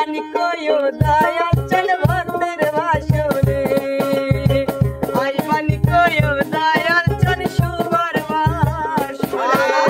বানি কয়ো দয়াল চল ভক্তের বাসরে আই বানি কয়ো দয়াল চল সুবার বাসরে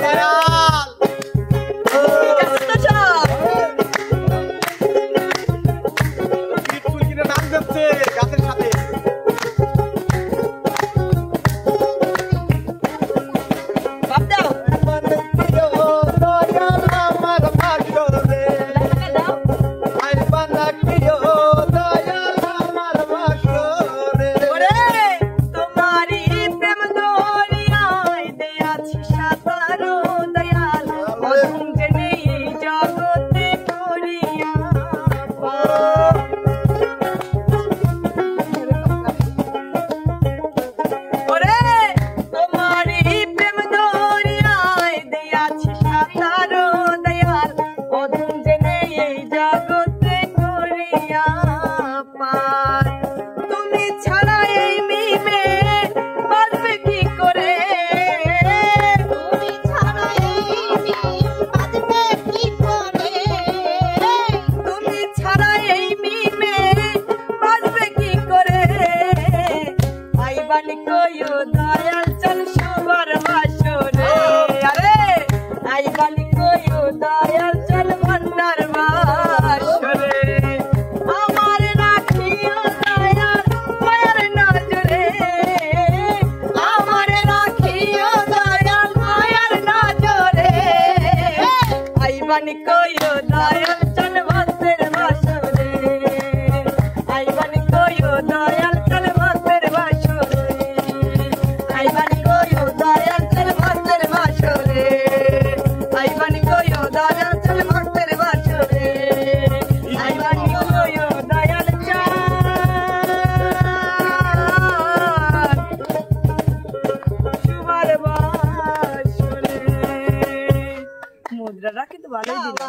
বানি কয়ো দয়াল চল সুবার বাসরে আরে আই বানি কয়ো দয়াল চল ভান্ডার বাসরে আমার রাখিও দয়াল মায়ের নজরে আমার রাখিও দয়াল মায়ের নজরে আই বানি কয়ো দয়াল চল ভক্তের বাসরে আই বানি কয়ো দয়াল চল ভক্তের বাসরে আই বানি কয়ো দয়াল চল ভক্তের বাসরে আই বানি কয়ো দয়াল চল ভক্তের বাসরে আই বানি কয়ো দয়াল চল সুবার বাসরে মুদ্রাটা কিন্তু ভালোই দিল।